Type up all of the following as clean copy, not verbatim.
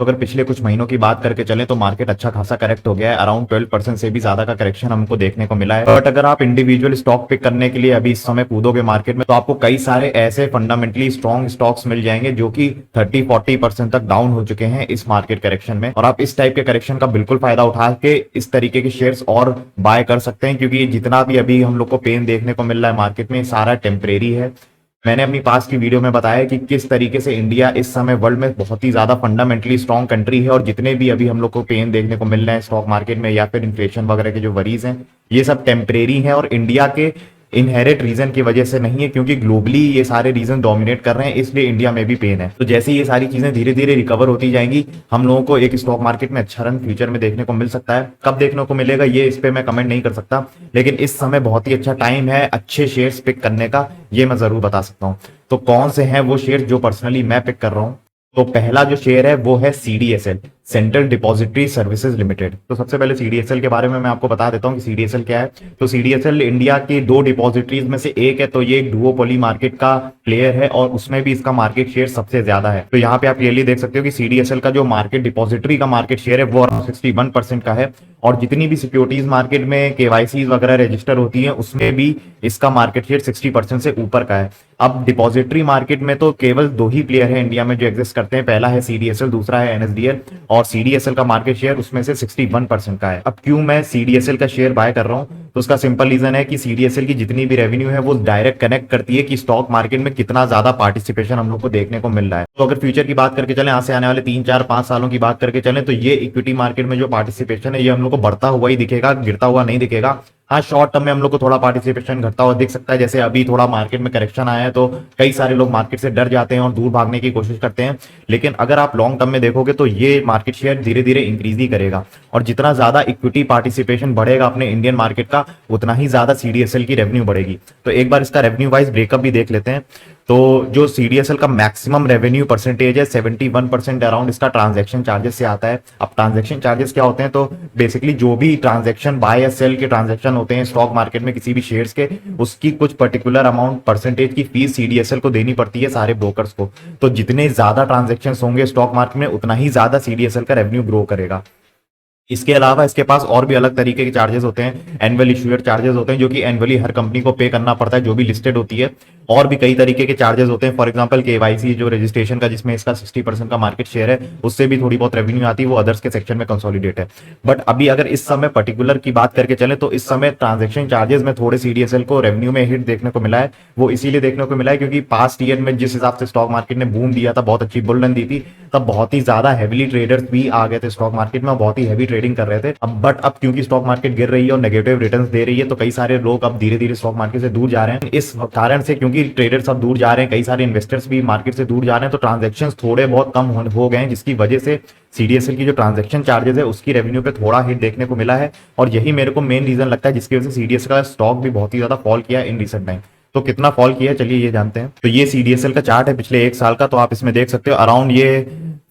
तो अगर पिछले कुछ महीनों की बात करके चलें तो मार्केट अच्छा खासा करेक्ट हो गया है, अराउंड 12% से भी ज्यादा का करेक्शन हमको देखने को मिला है। बट अगर आप इंडिविजुअल स्टॉक पिक करने के लिए अभी इस समय कूदोगे मार्केट में तो आपको कई सारे ऐसे फंडामेंटली स्ट्रॉन्ग स्टॉक्स मिल जाएंगे जो कि 30-40% तक डाउन हो चुके हैं इस मार्केट करेक्शन में, और आप इस टाइप के करेक्शन का बिल्कुल फायदा उठा के इस तरीके के शेयर्स और बाय कर सकते हैं, क्योंकि जितना भी अभी हम लोग को पेन देखने को मिल रहा है मार्केट में सारा टेम्परेरी है। मैंने अपनी पास की वीडियो में बताया कि किस तरीके से इंडिया इस समय वर्ल्ड में बहुत ही ज्यादा फंडामेंटली स्ट्रॉन्ग कंट्री है, और जितने भी अभी हम लोग को पेन देखने को मिल रहे हैं स्टॉक मार्केट में या फिर इन्फ्लेशन वगैरह के जो वरीज हैं ये सब टेम्परेरी हैं और इंडिया के इनहेरिट रीजन की वजह से नहीं है, क्योंकि ग्लोबली ये सारे रीजन डोमिनेट कर रहे हैं, इसलिए इंडिया में भी पेन है। तो जैसे ये सारी चीजें धीरे धीरे रिकवर होती जाएंगी हम लोगों को एक स्टॉक मार्केट में अच्छा रन फ्यूचर में देखने को मिल सकता है। कब देखने को मिलेगा ये इस पे मैं कमेंट नहीं कर सकता, लेकिन इस समय बहुत ही अच्छा टाइम है अच्छे शेयर्स पिक करने का, ये मैं जरूर बता सकता हूँ। तो कौन से हैं वो शेयर जो पर्सनली मैं पिक कर रहा हूँ? तो पहला जो शेयर है वो है CDSL, central depository services limited. तो सबसे पहले सीडीएसएल के बारे में मैं आपको बता देता हूं कि सीडीएसएल क्या है। तो सीडीएसएल इंडिया के दो डिपॉजिटरीज में से एक है, तो ये एक डुओपोली मार्केट का प्लेयर है और उसमें भी इसका मार्केट शेयर सबसे ज्यादा है। तो यहाँ पे आप क्लियरली देख सकते हो कि सीडीएसएल का जो मार्केट डिपॉजिटरी का मार्केट शेयर है वो 61% का है, और जितनी भी सिक्योरिटीज मार्केट में केवाईसी वगैरह रजिस्टर होती है उसमें भी इसका मार्केट शेयर 60% से ऊपर का है। अब डिपॉजिटरी मार्केट में तो केवल दो ही प्लेयर है इंडिया में जो एग्जिस्ट करते हैं, पहला है सीडीएसएल, दूसरा है एनएसडीएल, और सीडीएसएल का मार्केट शेयर उसमें से 61% का है। अब क्यों मैं सीडीएसएल का शेयर बाय कर रहा हूं? तो उसका सिंपल रीजन है कि सीडीएसएल की जितनी भी रेवेन्यू है वो डायरेक्ट कनेक्ट करती है कि स्टॉक मार्केट में कितना ज्यादा पार्टिसिपेशन हम लोग को देखने को मिल रहा है। तो अगर फ्यूचर की बात करके चलें, आज से आने वाले 3-4-5 सालों की बात करके चलें, तो ये इक्विटी मार्केट में जो पार्टिसिपेशन है ये हम लोग को बढ़ता हुआ ही दिखेगा, गिरता हुआ नहीं दिखेगा। हाँ, शॉर्ट टर्म में हम लोग को थोड़ा पार्टिसिपेशन घटता हुआ दिख सकता है, जैसे अभी थोड़ा मार्केट में करेक्शन आया है तो कई सारे लोग मार्केट से डर जाते हैं और दूर भागने की कोशिश करते हैं, लेकिन अगर आप लॉन्ग टर्म में देखोगे तो ये मार्केट शेयर धीरे धीरे इंक्रीज ही करेगा, और जितना ज्यादा इक्विटी पार्टिसिपेशन बढ़ेगा अपने इंडियन मार्केट का उतना ही ज्यादा सीडीएसएल की रेवेन्यू बढ़ेगी। तो एक बार इसका रेवेन्यू वाइज ब्रेकअप भी देख लेते हैं। तो जो सीडीएसएल का मैक्सिमम रेवेन्यू परसेंटेज है 71% अराउंड इसका ट्रांजैक्शन चार्जेस से आता है। अब ट्रांजैक्शन चार्जेस क्या होते हैं? तो बेसिकली जो भी ट्रांजैक्शन बाय या सेल के ट्रांजैक्शन होते हैं स्टॉक मार्केट में किसी भी शेयर्स के, उसकी कुछ पर्टिकुलर अमाउंट परसेंटेज की फीस सीडीएसएल को देनी पड़ती है सारे ब्रोकर्स को। तो जितने ज्यादा ट्रांजैक्शन होंगे स्टॉक मार्केट में उतना ही ज्यादा सीडीएसएल का रेवेन्यू ग्रो करेगा। इसके अलावा इसके पास और भी अलग तरीके के चार्जेस होते हैं, एनुअल इश्यूअर चार्जेस होते हैं जो कि एनुअली हर कंपनी को पे करना पड़ता है जो भी लिस्टेड होती है, और भी कई तरीके के चार्जेस होते हैं। फॉर एग्जांपल केवाईसी जो रजिस्ट्रेशन का जिसमें इसका 60% का मार्केट शेयर है उससे भी थोड़ी बहुत रेवेन्यू आती है, वो अदर्स के सेक्शन में कंसोलिडेट है। बट अभी अगर इस समय पर्टिकुलर की बात करके चले तो इस समय ट्रांजेक्शन चार्जेस में थोड़े सीडीएसएल को रेवेन्यू में हिट देखने को मिला है। वो इसीलिए देखने को मिला है क्योंकि पास्ट ईयर में जिस हिसाब से स्टॉक मार्केट ने बूम दिया था, बहुत अच्छी बुल रन दी थी, तब बहुत ही ज्यादा हैवीली ट्रेडर्स भी आ गए थे स्टॉक मार्केट में और बहुत ही हैवी ट्रेडिंग कर रहे थे। बट अब क्योंकि स्टॉक मार्केट गिर रही है और नेगेटिव रिटर्न्स दे रही है तो कई सारे लोग अब धीरे धीरे स्टॉक मार्केट से दूर जा रहे हैं। इस कारण से क्योंकि ट्रेडर्स अब दूर जा रहे हैं, कई सारे इन्वेस्टर्स भी मार्केट से दूर जा रहे हैं, तो ट्रांजैक्शंस थोड़े बहुत कम हो गए हैं, जिसकी वजह से सीडीएसएल की जो ट्रांजैक्शन चार्जेस है उसकी रेवेन्यू पे थोड़ा हिट देखने को मिला है, और यही मेरे को मेन रीजन लगता है जिसकी वजह से सीडीएसएल का स्टॉक भी बहुत ही ज्यादा फॉल किया इन रिसेंट टाइम। तो कितना फॉल किया चलिए ये जानते हैं। तो ये सीडीएसएल का चार्ट है पिछले एक साल का, तो आप इसमें देख सकते हो अराउंड ये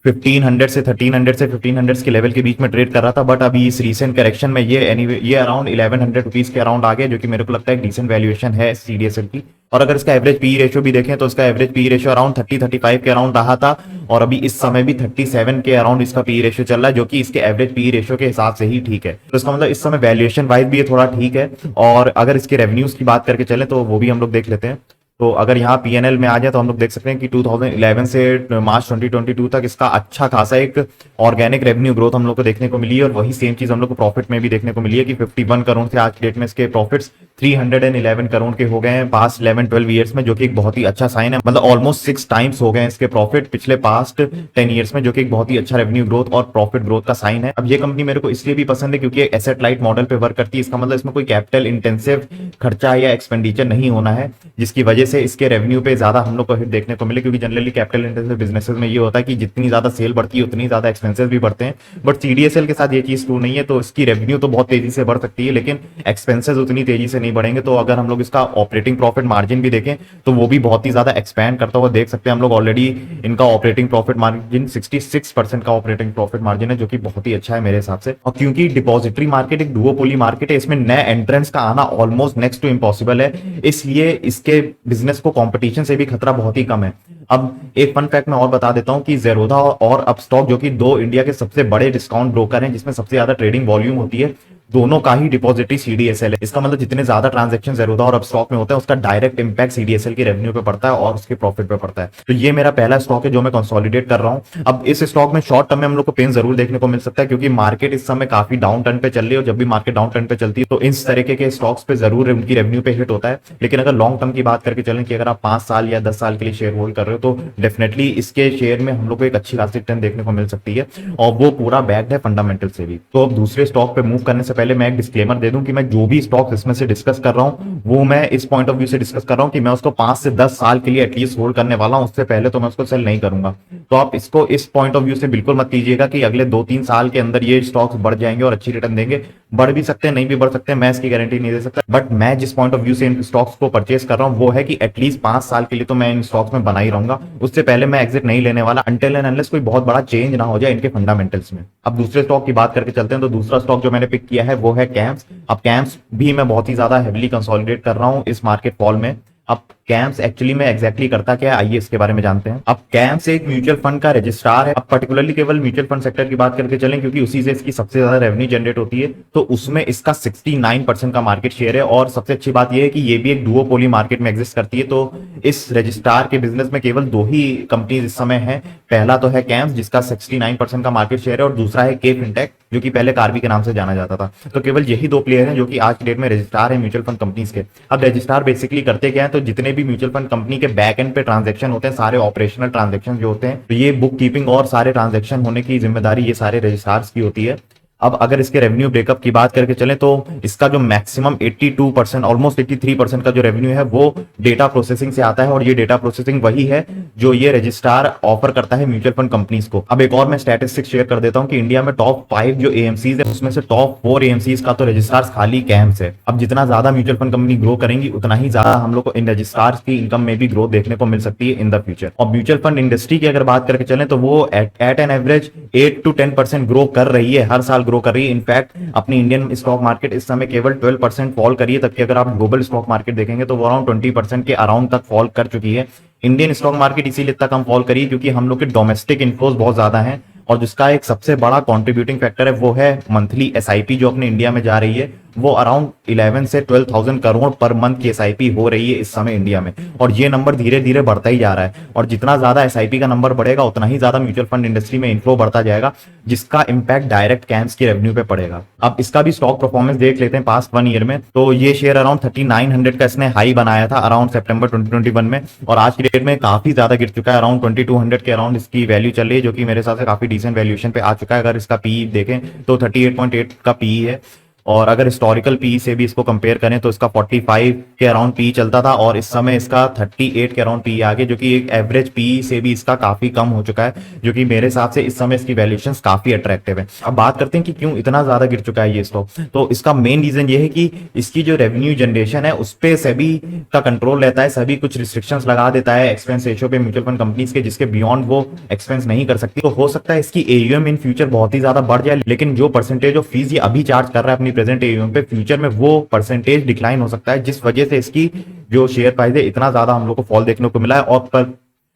1500 से 1300 से 1500 के लेवल के बीच में ट्रेड कर रहा था, बट अभी इस रीसेंट करेक्शन में ये अराउंड 1100 रुपीज के अराउंड आ गया, जो कि मेरे को लगता है डिसेंट वैल्यूएशन है सीडीएसएल की। और अगर इसका एवरेज पी रेशियो भी देखें तो इसका एवरेज पी रेशियो अराउंड 30-35 के अराउंड रहा था, और अभी इस समय भी 37 के अराउंड इसका पी रेशियो चल रहा है, जो कि इसके एवरेज पी रेशियो के हिसाब से ही ठीक है। तो इसका मतलब इस समय वैल्यूएशन वाइज भी ये थोड़ा ठीक है। और अगर इसके रेवेन्यूज की बात करके चले तो वो भी हम लोग देख लेते हैं। तो अगर यहाँ पीएनएल में आ जाए तो हम लोग देख सकते हैं कि 2011 से मार्च 2022 तक इसका अच्छा खासा एक ऑर्गेनिक रेवेन्यू ग्रोथ हम लोग को देखने को मिली है, और वही सेम चीज हम लोग को प्रॉफिट में भी देखने को मिली है कि 51 करोड़ से आज की डेट में इसके प्रॉफिट्स 311 करोड़ के हो गए हैं पास्ट 11-12 ईयर्स में, जो कि एक बहुत ही अच्छा साइन है। मतलब ऑलमोस्ट 6 टाइम्स हो गए हैं इसके प्रॉफिट पिछले पास्ट 10 ईयर्स में, जो कि एक बहुत ही अच्छा रेवेन्यू ग्रोथ और प्रॉफिट ग्रोथ का साइन है। अब ये कंपनी मेरे को इसलिए भी पसंद है क्योंकि एसेट लाइट मॉडल पे वर्क करती है, इसका मतलब इसमें कोई कैपिटल इंटेंसिव खर्चा या एक्सपेंडिचर नहीं होना है, जिसकी वजह से इसके रेवेन्यू पे ज्यादा हम लोग को हिट देखने को मिले। क्योंकि जनरली कैपिटल इंटेंसिव बिजनेसेस में ये होता है कि जितनी ज्यादा सेल बढ़ती है उतनी ज्यादा एक्सपेंसेस भी बढ़ते हैं, बट सीडीएसएल के साथ ये चीज ट्रू नहीं है। तो इसकी रेवेन्यू तो बहुत तेजी से बढ़ सकती है लेकिन एक्सपेंसेस उतनी तेजी से नहीं बढ़ेंगे। तो अगर हम लोग इसका ऑपरेटिंग प्रॉफिट मार्जिन भी देखें तो वो भी बहुत ही ज्यादा एक्सपैंड करता हुआ देख सकते हैं हम लोग। ऑलरेडी इनका ऑपरेटिंग प्रॉफिट मार्जिन 66% का ऑपरेटिंग प्रॉफिट मार्जिन है, जो कि बहुत ही अच्छा है मेरे हिसाब से। और क्योंकि डिपॉजिटरी मार्केट एक डुओपोली मार्केट है, इसमें नए एंट्रेंस का आना ऑलमोस्ट नेक्स्ट टू इम्पॉसिबल है, इसलिए इसके बिजनेस को कॉम्पिटिशन से भी खतरा बहुत ही कम है। अब एक फन फैक्ट मैं और बता देता हूं कि जेरोधा और अपस्टॉक जो कि दो इंडिया के सबसे बड़े डिस्काउंट ब्रोकर हैं जिसमें सबसे ज्यादा ट्रेडिंग वॉल्यूम होती है, दोनों का ही डिपॉजिटरी सीडीएसएल है। इसका मतलब जितने ज्यादा ट्रांजैक्शन जेरोधा और अपस्टॉक में होता है उसका डायरेक्ट इंपैक्ट सीडीएसएल की रेवेन्यू पे पड़ता है और उसके प्रॉफिट पे पड़ता है। तो ये मेरा पहला स्टॉक है जो मैं कंसोलिडेट कर रहा हूं। अब इस स्टॉक में शॉर्ट टर्म में हम लोग को पेन जरूर देखने को मिल सकता है क्योंकि मार्केट इस समय काफी डाउन टर्न पे चल रही है और जब भी मार्केट डाउन टर्न पे चलती है तो इस तरीके के स्टॉक्स पे जरूर उनकी रेवेन्यू पे हिट होता है। लेकिन अगर लॉन्ग टर्म की बात करके चलें कि अगर आप 5 साल या 10 साल के लिए शेयर होल्ड कर रहे हो तो डेफिनेटली इसके शेयर में हम लोग को एक अच्छी खासी रिटर्न देखने को मिल सकती है और वो पूरा बैक्ड है फंडामेंटल से भी। तो अब दूसरे स्टॉक पे मूव करने से पहले मैं एक डिस्क्लेमर दे दूं कि मैं जो भी स्टॉक इसमें से डिस्कस कर रहा हूं वो मैं इस पॉइंट ऑफ व्यू से डिस्कस कर रहा हूं कि मैं उसको 5 से 10 साल के लिए एटलीस्ट होल्ड करने वाला हूं, उससे पहले तो मैं उसको सेल नहीं करूंगा। तो आप इसको इस पॉइंट ऑफ व्यू से बिल्कुल मत लीजिएगा कि अगले 2-3 साल के अंदर ये स्टॉक्स बढ़ जाएंगे और अच्छी रिटर्न देंगे। बढ़ भी सकते हैं, नहीं भी बढ़ सकते, मैं इसकी गारंटी नहीं दे सकता, बट मैं जिस पॉइंट ऑफ व्यू से इन स्टॉक्स को परचेस कर रहा हूं वो है कि एटलीस्ट 5 साल के लिए तो मैं इन स्टॉक्स में बना ही रहूंगा, उससे पहले मैं एग्जिट नहीं लेने वाला अंटिल एंड अनलेस कोई बहुत बड़ा चेंज ना हो जाए इनके फंडामेंटल्स में। अब दूसरे स्टॉक की बात करके चलते हैं। तो दूसरा स्टॉक जो मैंने पिक किया है वो है कैम्स। अब कैम्स भी मैं बहुत ही ज्यादा हेविली कंसोलिडेट कर रहा हूं इस मार्केट फॉल में। अब कैम्स एक्चुअली में एग्जैक्टली करता क्या है आइए इसके बारे में जानते हैं। अब कैम्स एक म्यूचुअल फंड का रजिस्ट्रार है। अब पर्टिकुलरली केवल म्यूचुअल फंड सेक्टर की बात करके चलें क्योंकि उसी से इसकी सबसे ज्यादा रेवेन्यू जनरेट होती है, तो उसमें इसका 69% का मार्केट शेयर है। और सबसे अच्छी बात यह है कि ये भी एक डुओपोली मार्केट में एग्जिस्ट करती है। तो इस रजिस्ट्रार के बिजनेस में केवल दो ही कंपनीज इस समय है, पहला तो है कैम्स जिसका 69% का मार्केट शेयर है और दूसरा है के फिनटेक जो कि पहले कार्बी के नाम से जाना जाता था। तो केवल यही दो प्लेयर हैं जो कि आज की डेट में रजिस्ट्रार है म्यूचुअल फंड कंपनीज के। अब रजिस्ट्रार बेसिकली करते क्या है, तो जितने भी म्यूचुअल फंड कंपनी के बैक एंड पे ट्रांजैक्शन होते हैं, सारे ऑपरेशनल ट्रांजैक्शन जो होते हैं, तो ये बुक कीपिंग और सारे ट्रांजैक्शन होने की जिम्मेदारी ये सारे रजिस्ट्रार्स की होती है। अब अगर इसके रेवेन्यू ब्रेकअप की बात करके चलें तो इसका जो मैक्सिमम 82% ऑलमोस्ट 83% का जो रेवेन्यू है वो डेटा प्रोसेसिंग से आता है और ये डेटा प्रोसेसिंग वही है जो ये रजिस्ट्रार ऑफर करता है म्यूचुअल फंड कंपनीज को। अब एक और मैं स्टैटिस्टिक्स शेयर कर देता हूं कि इंडिया में टॉप 5 जो एएमसीज है उसमें से टॉप 4 एएमसीज का तो रजिस्ट्रार खाली कैम्स है। अब जितना ज्यादा म्यूचुअल फंड कंपनी ग्रो करेंगी उतना ही ज्यादा हम लोग को इन रजिस्ट्रार की इनकम में भी ग्रोथ देखने को मिल सकती है इन द फ्यूचर। और म्यूचुअल फंड इंडस्ट्री की अगर बात करके चलें तो वो at an average 8 to 10% grow कर रही है, हर साल ग्रो कर रही है। इनफैक्ट अपनी इंडियन स्टॉक मार्केट इस समय केवल 12% फॉल करी है, तबकि अगर आप ग्लोबल स्टॉक मार्केट देखेंगे तो वो अराउंड 20% के अराउंड तक फॉल कर चुकी है। इंडियन स्टॉक मार्केट इसीलिए इतना कम फॉल करी है क्योंकि हम लोग के डोमेस्टिक इनफ्लोज बहुत ज्यादा हैं और जिसका एक सबसे बड़ा कॉन्ट्रीब्यूटिंग फैक्टर है वो है मंथली एसआईपी जो अपने इंडिया में जा रही है, वो अराउंड 11 से 12,000 करोड़ पर मंथ की एसआईपी हो रही है इस समय इंडिया में और ये नंबर धीरे धीरे बढ़ता ही जा रहा है। और जितना ज्यादा एसआईपी का नंबर बढ़ेगा उतना ही ज्यादा म्यूचुअल फंड इंडस्ट्री में इन्फ्लो बढ़ता जाएगा जिसका इंपैक्ट डायरेक्ट कैम्स की रेवेन्यू पे पड़ेगा। अब इसका भी स्टॉक परफॉर्मेंस देख लेते हैं पास्ट 1 ईयर में। तो ये शेयर अराउंड 3900 का इसने हाई बनाया था अराउंड सितंबर 2021 में और आज की डेट में काफी ज्यादा गिर चुका है, अराउंड 2200 के अराउंड इसकी वैल्यू चल रही है जो कि मेरे हिसाब से काफी डिसेंट वैल्यूएशन पे आ चुका है। अगर इसका पीई देखें तो 38.8 का पीई है और अगर हिस्टोरिकल पी से भी इसको कंपेयर करें तो इसका 45 के अराउंड पी चलता था और इस समय इसका 38 के अराउंड पी आ गया जो कि एक एवरेज पी से भी इसका काफी कम हो चुका है, जो कि मेरे हिसाब से इस समय इसकी वैल्यूएशंस काफी अट्रैक्टिव है। अब बात करते हैं कि क्यों इतना ज्यादा गिर चुका है ये स्टॉक। तो इसका मेन रीजन ये है कि इसकी जो रेवेन्यू जनरेशन है उस पर सेबी का कंट्रोल रहता है, सभी कुछ रिस्ट्रिक्शंस लगा देता है एक्सपेंस रेशियो पे म्यूचुअल फंड कंपनीज के, जिसके बियॉन्ड वो एक्सपेंस नहीं कर सकती। तो हो सकता है इसकी एयूएम इन फ्यूचर बहुत ही ज्यादा बढ़ जाए, लेकिन जो परसेंटेज ऑफ फीस ये अभी चार्ज कर रहा है अपनी प्रेजेंट एयूएम पे, फ्यूचर में वो परसेंटेज डिक्लाइन हो सकता है, जिस वजह से इसकी जो शेयर प्राइस है इतना ज्यादा हम लोग को फॉल देखने को मिला है।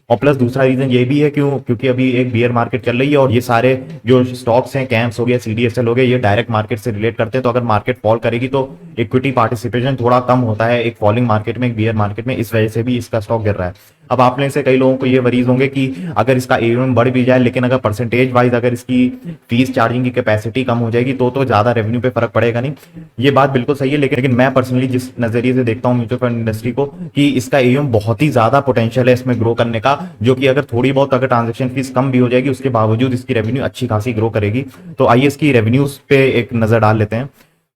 और प्लस दूसरा रीजन ये भी है क्योंकि अभी एक बियर मार्केट चल रही है और ये सारे जो स्टॉक्स हैं, कैम्स हो गया, सीडीएसएल हो गया, ये डायरेक्ट मार्केट से रिलेट करते हैं। तो अगर मार्केट फॉल करेगी तो इक्विटी पार्टिसिपेशन थोड़ा कम होता है एक फॉलिंग मार्केट में, एक बियर मार्केट में, इस वजह से भी इसका स्टॉक गिर रहा है। अब आप में से कई लोगों को ये वरीज होंगे कि अगर इसका एयूएम बढ़ भी जाए लेकिन अगर परसेंटेज वाइज अगर इसकी फीस चार्जिंग की कैपेसिटी कम हो जाएगी तो ज्यादा रेवेन्यू पे फर्क पड़ेगा नहीं। ये बात बिल्कुल सही है, लेकिन मैं पर्सनली जिस नजरिए से देखता हूँ म्यूचुअल फंड इंडस्ट्री को कि इसका एयूएम बहुत ही ज्यादा पोटेंशियल है इसमें ग्रो करने का, जो कि अगर थोड़ी बहुत अगर ट्रांजेक्शन फीस कम भी हो जाएगी उसके बावजूद इसकी रेवेन्यू अच्छी खासी ग्रो करेगी। तो आइए इसकी रेवेन्यूज पे एक नजर डाल लेते हैं।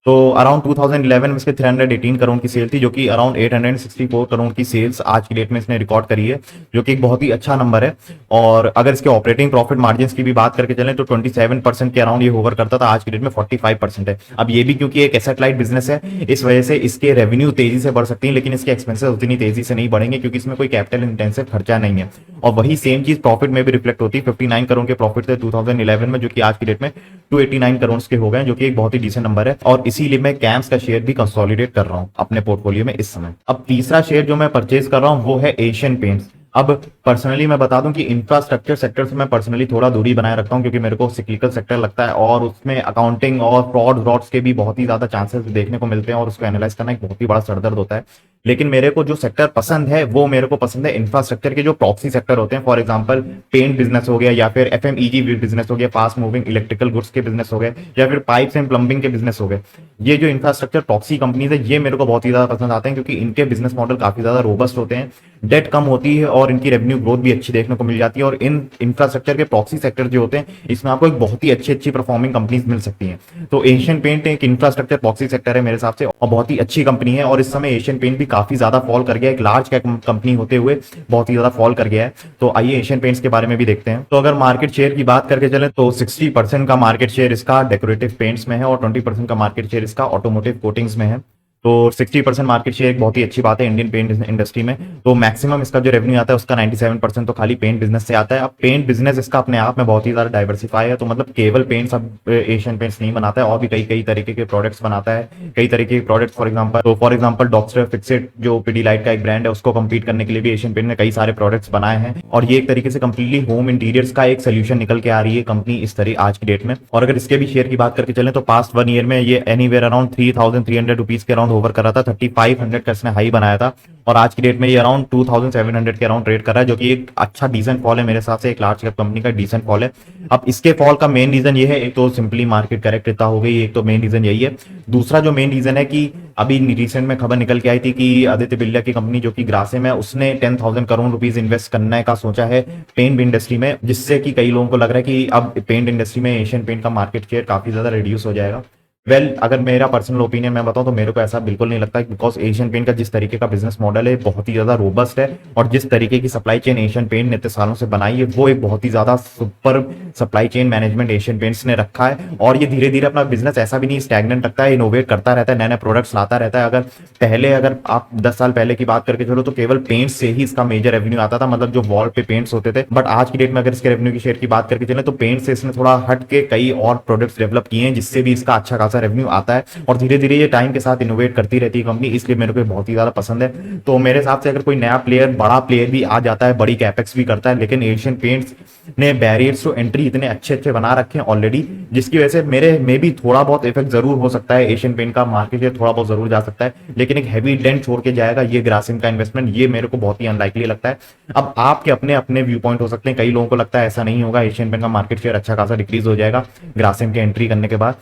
तो अराउंड 2011 में इसके 318 करोड़ की सेल थी, जो कि अराउंड 864 करोड़ की सेल्स आज की डेट में इसने रिकॉर्ड करी है, जो कि एक बहुत ही अच्छा नंबर है। और अगर इसके ऑपरेटिंग प्रॉफिट मार्जिन की भी बात करके चलें तो 27% के अराउंड ये होवर करता था, आज की डेट में 45% है। अब ये भी क्योंकि एक एसेट लाइट बिजनेस है इस वजह से इसके रेवेन्यू तेजी से बढ़ सकती है, लेकिन इसके एक्सपेंसेस उतनी तेजी से नहीं बढ़ेंगे क्योंकि इसमें कोई कैपिटल इंटेंसिव खर्चा नहीं है। और वही सेम चीज प्रॉफिट में भी रिफ्लेक्ट होती है। 59 करोड़ के प्रॉफिट थे 2011 में, जो कि आज की डेट में 289 करोड़ के हो गए, जो कि एक बहुत ही डिसेंट नंबर है। और इसीलिए मैं कैम्स का शेयर भी कंसोलिडेट कर रहा हूं अपने पोर्टफोलियो में इस समय। अब तीसरा शेयर जो मैं परचेज कर रहा हूं वो है एशियन पेंट्स। अब पर्सनली मैं बता दूं कि इंफ्रास्ट्रक्चर सेक्टर से मैं पर्सनली थोड़ा दूरी बनाए रखता हूं, क्योंकि मेरे को सिक्लिकल सेक्टर लगता है और उसमें अकाउंटिंग और फ्रॉड्स के भी बहुत ही ज्यादा चांसेस देखने को मिलते हैं और उसको एनालाइज करना एक बहुत ही बड़ा सरदर्द होता है। लेकिन मेरे को जो सेक्टर पसंद है वो मेरे को पसंद है इंफ्रास्ट्रक्चर के जो प्रॉक्सी सेक्टर होते हैं। फॉर एग्जांपल पेंट बिजनेस हो गया, या फिर एफएमईजी बिजनेस हो गया, फास्ट मूविंग इलेक्ट्रिकल गुड्स के बिजनेस हो गए, या फिर पाइप्स एंड प्लम्बिंग के बिजनेस हो गए। ये जो इंफ्रास्ट्रक्चर प्रॉक्सी कंपनीज है ये मेरे को बहुत ही ज्यादा पसंद आते हैं, क्योंकि इनके बिजनेस मॉडल काफी ज्यादा रोबस्ट होते हैं, डेट कम होती है और इनकी रेवेन्यू ग्रोथ भी अच्छी देखने को मिल जाती है। और इन इंफ्रास्ट्रक्चर के प्रॉक्सी सेक्टर जो होते हैं इसमें आपको एक बहुत ही अच्छी परफॉर्मिंग कंपनीज मिल सकती हैं। तो एशियन पेंट एक इंफ्रास्ट्रक्चर प्रॉक्सी सेक्टर है मेरे हिसाब से, और बहुत ही अच्छी कंपनी है। और इस समय एशियन पेंट भी काफी ज्यादा फॉल कर गया है, एक लार्ज कैप कंपनी होते हुए बहुत ही ज्यादा फॉल कर गया है। तो आइए एशियन पेंट्स के बारे में भी देखते हैं। तो अगर मार्केट शेयर की बात करके चले तो 60% का मार्केट शेयर इसका डेकोरेटिव पेंट्स में है और 20% का मार्केट शेयर इसका ऑटोमोटिव कोटिंग्स में है। तो 60% मार्केट शेयर एक बहुत ही अच्छी बात है इंडियन पेंट इंडस्ट्री में। तो मैक्सिमम इसका जो रेवेन्यू आता है उसका 97% तो खाली पेंट बिजनेस से आता है। अब पेंट बिजनेस इसका अपने आप में बहुत ही ज्यादा डाइवर्सिफाई है, तो मतलब केवल पेंट्स अब एशियन पेंट्स नहीं बनाता है, और भी कई कई तरीके के प्रोडक्ट्स बनाता है, कई तरीके के products. For example doctor fixed जो पिडीलाइट का एक ब्रांड है उसको कम्पीट करने के लिए भी एशियन पेंट ने कई सारे प्रोडक्ट्स बनाए हैं, और ये एक तरीके से कंप्लीटली होम इंटीरियर्स का एक सोल्यूशन निकल के आ रही है कंपनी इस तरह आज की डेट में। और अगर इसके भी शेयर की बात करके चलें तो पास्ट 1 ईयर में ये एनीवेयर अराउंड 3300 रुपीज के अराउंड ओवर कर रहा था, 3500 का इसने हाई बनाया था, और आज की डेट में ये अराउंड 2700 के अराउंड ट्रेड कर रहा है, जो कि एक अच्छा डिसेंट फॉल है मेरे हिसाब से, एक लार्ज कैप कंपनी का डिसेंट फॉल है। अब इसके फॉल का मेन रीजन ये है, एक तो सिंपली मार्केट करेक्ट हो गई, एक तो मेन रीजन यही है। दूसरा जो मेन रीजन है कि अभी रिसेंट में खबर निकल के आई थी कि आदित्य बिरला की कंपनी जो कि ग्रासिम है उसने 10,000 करोड़ रुपीस इन्वेस्ट करने का सोचा है पेंट इंडस्ट्री में, जिससे कि कई लोगों को लग रहा है कि अब पेंट इंडस्ट्री में एशियन पेंट का मार्केट शेयर काफी ज्यादा रिड्यूस हो जाएगा। अगर मेरा पर्सनल ओपिनियन मैं बताऊं तो मेरे को ऐसा बिल्कुल नहीं लगता, बिकॉज एशियन पेंट का जिस तरीके का बिजनेस मॉडल है बहुत ही ज्यादा रोबस्ट है, और जिस तरीके की सप्लाई चेन एशियन पेंट ने इतने सालों से बनाई है वो एक बहुत ही ज्यादा super supply chain management Asian paints ने रखा है। और ये धीरे धीरे अपना बिजनेस ऐसा भी नहीं स्टैग्नेंट रखता है, इनोवेट करता रहता है, नए नए प्रोडक्ट्स लाता रहता है। अगर आप 10 साल पहले की बात करके चलो तो केवल पेंट से ही इसका मेजर रेवेन्यू आता था, मतलब जो वॉल पे पेंट्स होते थे। बट आज की डेट में अगर इसके रेवेन्यू की शेयर की बात करके चले तो पेंट से इसने थोड़ा हट के कई और प्रोडक्ट्स डेवलप किए हैं, जिससे भी इसका अच्छा खासा रेवेन्यू आता है, और धीरे धीरे ये टाइम के साथ इनोवेट करती रहती है कंपनी, इसलिए मेरे को बहुत ही ज्यादा पसंद है। तो मेरे हिसाब से अगर कोई नया प्लेयर, बड़ा प्लेयर भी आ जाता है, बड़ी कैपेक्स भी करता है, लेकिन एशियन पेंट्स ने बैरियर्स टू एंट्री इतने अच्छे बना रखे हैं ऑलरेडी, जिसकी वजह से मेरे में भी थोड़ा बहुत इफेक्ट जरूर हो सकता है, एशियन पेंट का मार्केट शेयर थोड़ा बहुत जरूर जा सकता है, लेकिन एक हैवी डेंट छोड़ के जाएगा ये ग्रासिम का इन्वेस्टमेंट, ये मेरे को बहुत ही अनलाइकली लगता है। अब आपके अपने अपने व्यू पॉइंट हो सकते हैं, कई लोगों को लगता है ऐसा नहीं होगा, एशियन पेंट का मार्केट शेयर अच्छा खासा डिक्रीज हो जाएगा ग्रासिम के एंट्री करने के बाद,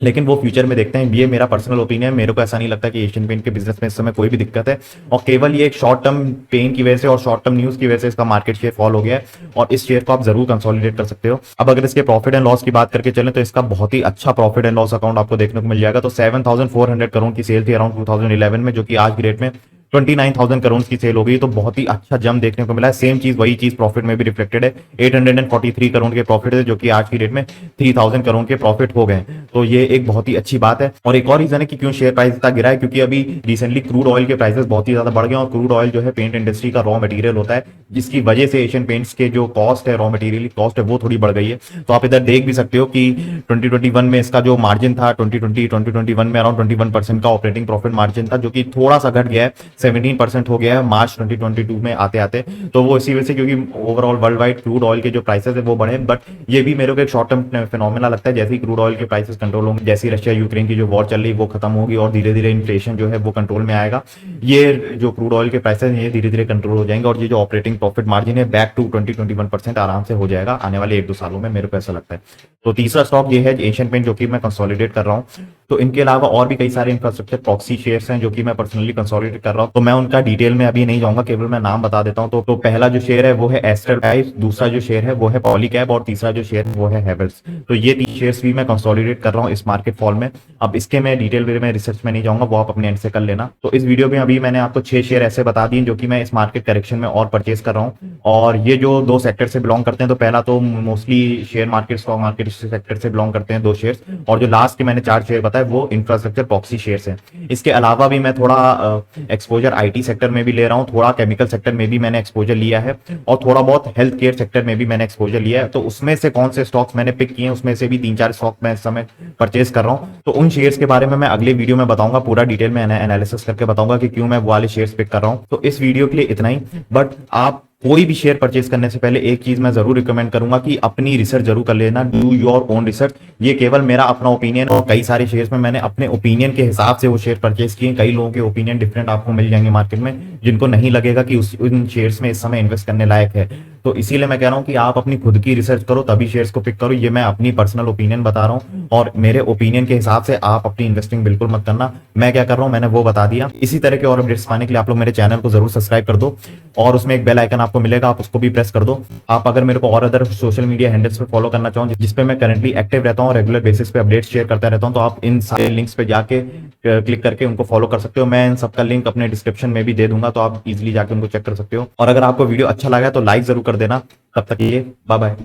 लेकिन वो फ्यूचर में देखते हैं। ये मेरा पर्सनल ओपिनियन है, मेरे को ऐसा नहीं लगता कि एशियन पेंट के बिजनेस में इस समय कोई भी दिक्कत है, और केवल ये एक शॉर्ट टर्म पेन की वजह से और शॉर्ट टर्म न्यूज की वजह से इसका मार्केट शेयर फॉल हो गया है, और इस शेयर को आप जरूर कंसोलिडेट कर सकते हो। अब अगर इसके प्रॉफिट एंड लॉस की बात करके चलें तो इसका बहुत ही अच्छा प्रॉफिट एंड लॉस अकाउंट आपको देखने को मिल जाएगा। तो 7,400 करोड़ की सेल थी अराउंड 2011 में, जो कि आज की डेट में 29,000 करोड़ की सेल हो गई, तो बहुत ही अच्छा जंप देखने को मिला है। सेम चीज वही चीज प्रॉफिट में भी रिफ्लेक्टेड है, 843 करोड़ के प्रॉफिट है, जो कि आज की डेट में 3,000 करोड़ के प्रॉफिट हो गए। तो ये एक बहुत ही अच्छी बात है। और एक और रीजन है कि क्यों शेयर प्राइस इतना गिरा है, क्योंकि अभी रिसेंटली क्रूड ऑयल के प्राइसेस बहुत ही ज्यादा बढ़ गए, और क्रूड ऑयल जो है पेंट इंडस्ट्री का रॉ मटेरियल होता है, जिसकी वजह से एशियन पेंट्स के जो कॉस्ट है, रॉ मटेरियल कॉस्ट है, वो थोड़ी बढ़ गई है। तो आप इधर देख भी सकते हो कि 2021 में इसका जो मार्जिन था, 2021 में अराउंड 21% का ऑपरेटिंग प्रॉफिट मार्जिन था, जो कि थोड़ा सा घट गया है, 17% हो गया है मार्च 2022 में आते आते। तो वो इसी वजह से, क्योंकि overall world wide crude oil के जो प्राइसेस है वो बढ़े, बट ये भी मेरे को एक शॉर्ट टर्म फिनोमेना लगता है। जैसे ही क्रूड ऑयल के प्राइसेस कंट्रोल होंगे, जैसे रशिया यूक्रेन की जो वॉर चल रही है वो खत्म होगी, और धीरे धीरे इन्फ्लेशन जो है वो कंट्रोल में आएगा, ये जो क्रूड ऑयल के प्राइसेस ये धीरे धीरे कंट्रोल हो जाएंगे, और ये जो ऑपरेटिंग प्रॉफिट मार्जिन है बैक टू 20-21% आराम से हो जाएगा आने वाले 1-2 सालों में, मेरे को ऐसा लगता है। तो तीसरा स्टॉक ये है एशियन पेंट, जो कि मैं कंसोलिडेट कर रहा हूँ। तो इनके अलावा और भी कई सारे इंफ्रास्ट्रक्चर प्रॉक्सी शेयर्स हैं जो कि मैं पर्सनली कंसोलिडेट कर रहा हूँ, तो मैं उनका डिटेल में अभी नहीं जाऊंगा, केवल मैं नाम बता देता हूँ। तो पहला जो शेयर है वो है एस्टर पाइप्स, दूसरा जो शेयर है वो है पॉलीकैब, और तीसरा जो शेयर है वो है हेवल्स। तो ये 3 शेयर्स भी मैं कंसोलिडेट कर रहा हूँ इस मार्केट फॉल में। अब इसके मैं डिटेल में रिसर्च में नहीं जाऊंगा, वो आप अपने एंड से कर लेना। तो इस वीडियो में अभी मैंने आपको 6 शेयर ऐसे बता दिए जो कि मैं इस मार्केट करेक्शन में और परचेज कर रहा हूँ, और ये जो 2 सेक्टर से बिलोंग करते हैं। तो पहला तो mostly share market, stock market sector से बिलोंग करते हैं 2 शेयर्स, और जो लास्ट के मैंने 4 शेयर बताए वो इंफ्रास्ट्रक्चर प्रॉक्सी शेयर्स हैं। इसके अलावा भी मैं थोड़ा एक्सपोजर आईटी सेक्टर में भी ले रहा हूँ, थोड़ा केमिकल सेक्टर में भी मैंने एक्सपोजर लिया है, और थोड़ा बहुत हेल्थ केयर सेक्टर में भी मैंने एक्सपोजर लिया है। तो उसमें से कौन से स्टॉक्स मैंने पिक किए हैं, उसमें से भी 3-4 स्टॉक मैं इस समय परचेज कर रहा हूँ। तो उन शेयर्स के बारे में मैं अगले वीडियो में बताऊंगा, पूरा डिटेल में एनालिसिस करके बताऊंगा कि क्यों मैं वो वाले शेयर्स पिक कर रहा हूँ। तो इस वीडियो के लिए इतना ही, बट आप कोई भी शेयर परचेज करने से पहले एक चीज मैं जरूर रिकमेंड करूंगा कि अपनी रिसर्च जरूर कर लेना, डू योर ओन रिसर्च। ये केवल मेरा अपना ओपिनियन और कई सारे शेयर्स में मैंने अपने ओपिनियन के हिसाब से वो शेयर परचेज किए। कई लोगों के ओपिनियन डिफरेंट आपको मिल जाएंगे मार्केट में, जिनको नहीं लगेगा कि उन शेयर्स में इस समय इन्वेस्ट करने लायक है। तो इसीलिए मैं कह रहा हूं कि आप अपनी खुद की रिसर्च करो तभी शेयर्स को पिक करो। ये मैं अपनी पर्सनल ओपिनियन बता रहा हूं और मेरे ओपिनियन के हिसाब से आप अपनी इन्वेस्टिंग बिल्कुल मत करना। मैं क्या कर रहा हूं मैंने वो बता दिया। इसी तरह के और अपडेट्स पाने के लिए आप लोग मेरे चैनल को जरूर सब्सक्राइब कर दो और उसमें एक बेल आइकन आपको मिलेगा, आप उसको भी प्रेस कर दो। आप अगर मेरे को और अदर सोशल मीडिया हैंडल्स पे फॉलो करना चाहो जिसपे मैं करंटली एक्टिव रहता हूँ, रेगुलर बेसिस पे अपडेट्स शेयर करता रहता हूँ, तो आप इन सारे लिंक्स पे जाके क्लिक करके उनको फॉलो कर सकते हो। मैं इन सबका लिंक अपने डिस्क्रिप्शन में भी दे दूंगा, तो आप इजीली जाके उनको चेक कर सकते हो। और अगर आपको वीडियो अच्छा लगा तो लाइक जरूर कर देना। तब तक ये बाय बाय।